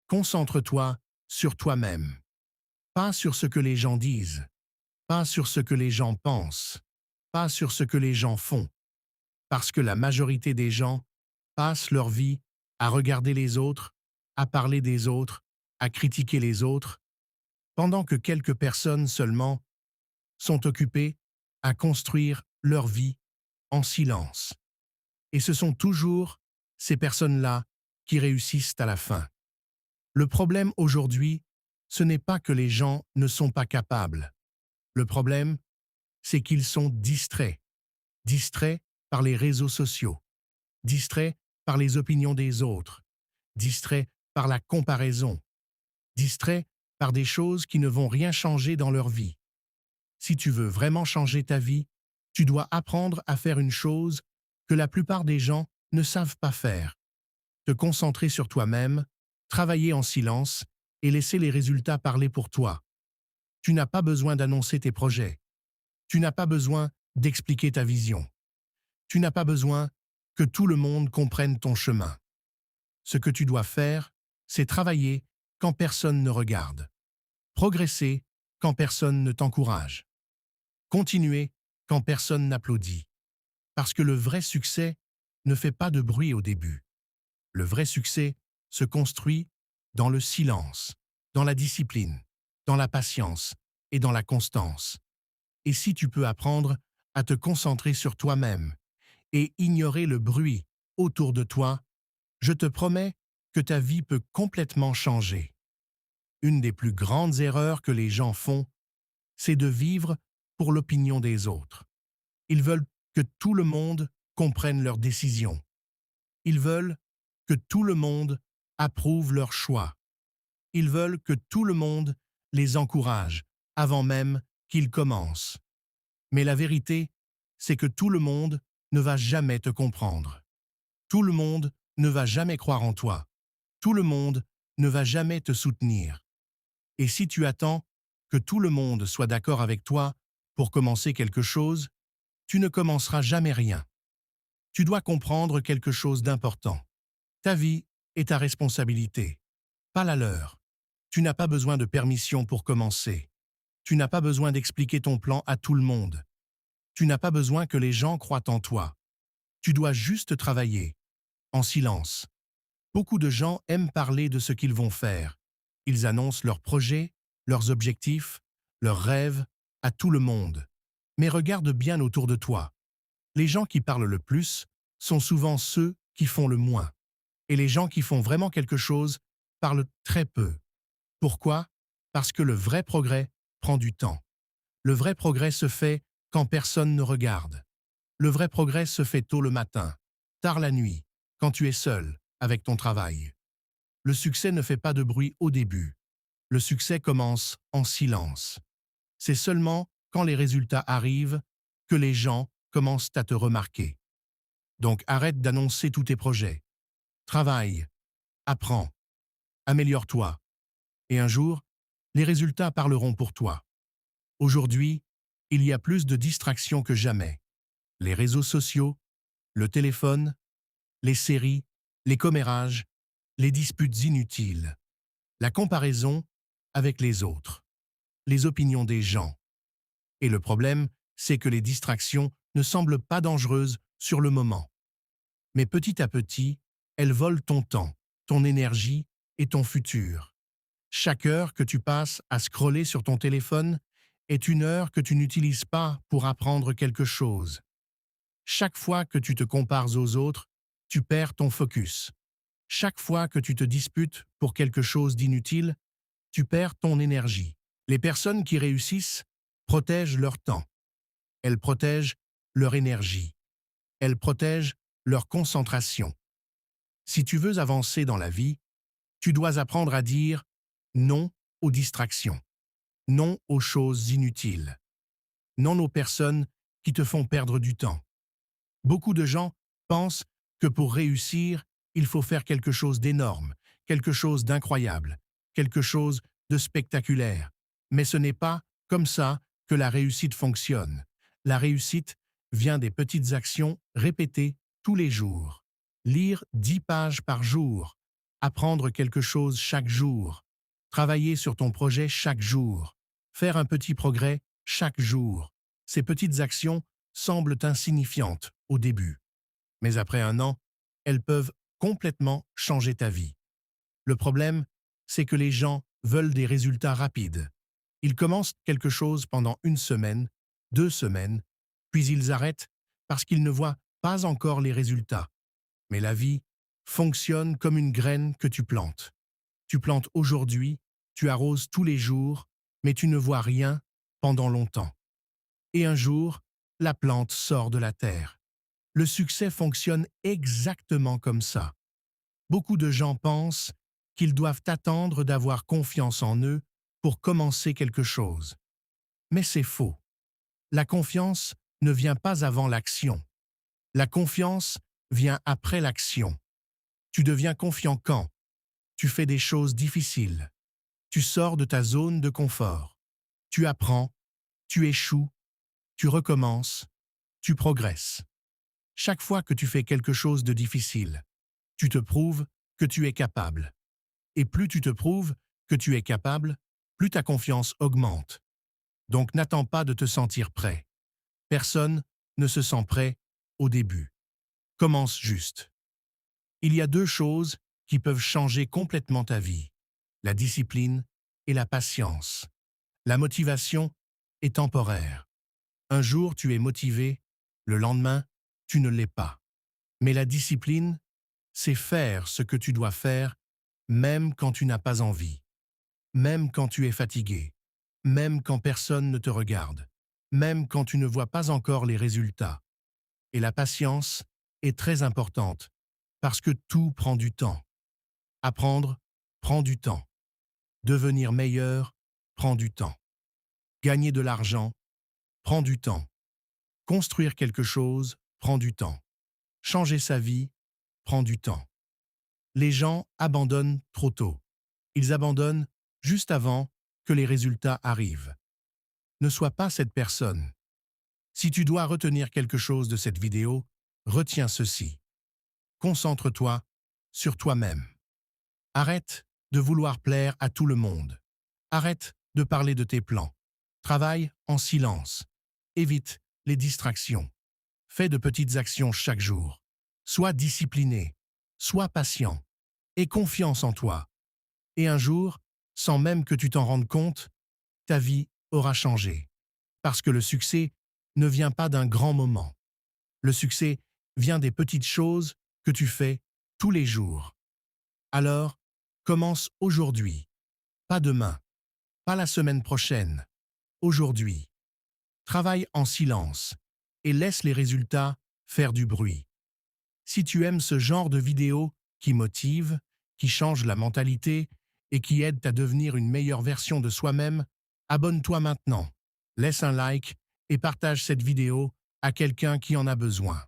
Concentre-toi sur toi-même, pas sur ce que les gens disent, pas sur ce que les gens pensent, pas sur ce que les gens font, parce que la majorité des gens passent leur vie à regarder les autres, à parler des autres, à critiquer les autres, pendant que quelques personnes seulement sont occupées à construire leur vie en silence. Et ce sont toujours ces personnes-là qui réussissent à la fin. Le problème aujourd'hui, ce n'est pas que les gens ne sont pas capables. Le problème, c'est qu'ils sont distraits. Distraits par les réseaux sociaux, distraits par les opinions des autres, distraits par la comparaison, distraits par des choses qui ne vont rien changer dans leur vie. Si tu veux vraiment changer ta vie, tu dois apprendre à faire une chose que la plupart des gens ne savent pas faire. Te concentrer sur toi-même, travailler en silence et laisser les résultats parler pour toi. Tu n'as pas besoin d'annoncer tes projets. Tu n'as pas besoin d'expliquer ta vision. Tu n'as pas besoin que tout le monde comprenne ton chemin. Ce que tu dois faire, c'est travailler quand personne ne regarde. Progresser quand personne ne t'encourage. Continuer quand personne n'applaudit. Parce que le vrai succès ne fait pas de bruit au début. Le vrai succès se construit dans le silence, dans la discipline, dans la patience et dans la constance. Et si tu peux apprendre à te concentrer sur toi-même et ignorer le bruit autour de toi, je te promets que ta vie peut complètement changer. Une des plus grandes erreurs que les gens font, c'est de vivre pour l'opinion des autres. Ils veulent que tout le monde comprenne leurs décisions. Ils veulent que tout le monde approuve leurs choix. Ils veulent que tout le monde les encourage avant même qu'ils commencent. Mais la vérité, c'est que tout le monde ne va jamais te comprendre. Tout le monde ne va jamais croire en toi. Tout le monde ne va jamais te soutenir. Et si tu attends que tout le monde soit d'accord avec toi pour commencer quelque chose, tu ne commenceras jamais rien. Tu dois comprendre quelque chose d'important. Ta vie est ta responsabilité, pas la leur. Tu n'as pas besoin de permission pour commencer. Tu n'as pas besoin d'expliquer ton plan à tout le monde. Tu n'as pas besoin que les gens croient en toi. Tu dois juste travailler, en silence. Beaucoup de gens aiment parler de ce qu'ils vont faire. Ils annoncent leurs projets, leurs objectifs, leurs rêves à tout le monde. Mais regarde bien autour de toi. Les gens qui parlent le plus sont souvent ceux qui font le moins. Et les gens qui font vraiment quelque chose parlent très peu. Pourquoi? Parce que le vrai progrès prend du temps. Le vrai progrès se fait quand personne ne regarde. Le vrai progrès se fait tôt le matin, tard la nuit, quand tu es seul avec ton travail. Le succès ne fait pas de bruit au début. Le succès commence en silence. C'est seulement quand les résultats arrivent que les gens commencent à te remarquer. Donc arrête d'annoncer tous tes projets. Travaille, apprends, améliore-toi. Et un jour, les résultats parleront pour toi. Aujourd'hui, il y a plus de distractions que jamais. Les réseaux sociaux, le téléphone, les séries, les commérages, les disputes inutiles, la comparaison avec les autres, les opinions des gens. Et le problème, c'est que les distractions ne semblent pas dangereuses sur le moment. Mais petit à petit, elles volent ton temps, ton énergie et ton futur. Chaque heure que tu passes à scroller sur ton téléphone est une heure que tu n'utilises pas pour apprendre quelque chose. Chaque fois que tu te compares aux autres, tu perds ton focus. Chaque fois que tu te disputes pour quelque chose d'inutile, tu perds ton énergie. Les personnes qui réussissent protègent leur temps. Elles protègent leur énergie. Elles protègent leur concentration. Si tu veux avancer dans la vie, tu dois apprendre à dire non aux distractions, non aux choses inutiles, non aux personnes qui te font perdre du temps. Beaucoup de gens pensent que pour réussir, il faut faire quelque chose d'énorme, quelque chose d'incroyable, quelque chose de spectaculaire. Mais ce n'est pas comme ça que la réussite fonctionne. La réussite vient des petites actions répétées tous les jours. Lire 10 pages par jour, Apprendre quelque chose chaque jour, travailler sur ton projet chaque jour, faire un petit progrès chaque jour. Ces petites actions semblent insignifiantes au début, mais après un an, elles peuvent complètement changer ta vie. Le problème, c'est que les gens veulent des résultats rapides. Ils commencent quelque chose pendant 1 semaine, 2 semaines, puis ils arrêtent parce qu'ils ne voient pas encore les résultats. Mais la vie fonctionne comme une graine que tu plantes. Tu plantes aujourd'hui, tu arroses tous les jours, mais tu ne vois rien pendant longtemps. Et un jour, la plante sort de la terre. Le succès fonctionne exactement comme ça. Beaucoup de gens pensent qu'ils doivent attendre d'avoir confiance en eux pour commencer quelque chose. Mais c'est faux. La confiance ne vient pas avant l'action. La confiance vient après l'action. Tu deviens confiant quand tu fais des choses difficiles. Tu sors de ta zone de confort. Tu apprends, tu échoues, tu recommences, tu progresses. Chaque fois que tu fais quelque chose de difficile, tu te prouves que tu es capable. Et plus tu te prouves que tu es capable, plus ta confiance augmente. Donc n'attends pas de te sentir prêt. Personne ne se sent prêt au début. Commence juste. Il y a 2 choses qui peuvent changer complètement ta vie: la discipline et la patience. La motivation est temporaire. Un jour, tu es motivé, le lendemain, tu ne l'es pas. Mais la discipline, c'est faire ce que tu dois faire, même quand tu n'as pas envie, même quand tu es fatigué, même quand personne ne te regarde, même quand tu ne vois pas encore les résultats. Et la patience est très importante, parce que tout prend du temps. Apprendre prend du temps. Devenir meilleur prend du temps. Gagner de l'argent prend du temps. Construire quelque chose prend du temps. Changer sa vie prend du temps. Les gens abandonnent trop tôt. Ils abandonnent juste avant que les résultats arrivent. Ne sois pas cette personne. Si tu dois retenir quelque chose de cette vidéo, retiens ceci. Concentre-toi sur toi-même. Arrête de vouloir plaire à tout le monde. Arrête de parler de tes plans. Travaille en silence. Évite les distractions. Fais de petites actions chaque jour. Sois discipliné. Sois patient. Aie confiance en toi. Et un jour, sans même que tu t'en rendes compte, ta vie aura changé. Parce que le succès ne vient pas d'un grand moment. Le succès vient des petites choses que tu fais tous les jours. Alors, commence aujourd'hui. Pas demain. Pas la semaine prochaine. Aujourd'hui. Travaille en silence et laisse les résultats faire du bruit. Si tu aimes ce genre de vidéos qui motivent, qui changent la mentalité et qui aident à devenir une meilleure version de soi-même, abonne-toi maintenant, laisse un like et partage cette vidéo à quelqu'un qui en a besoin.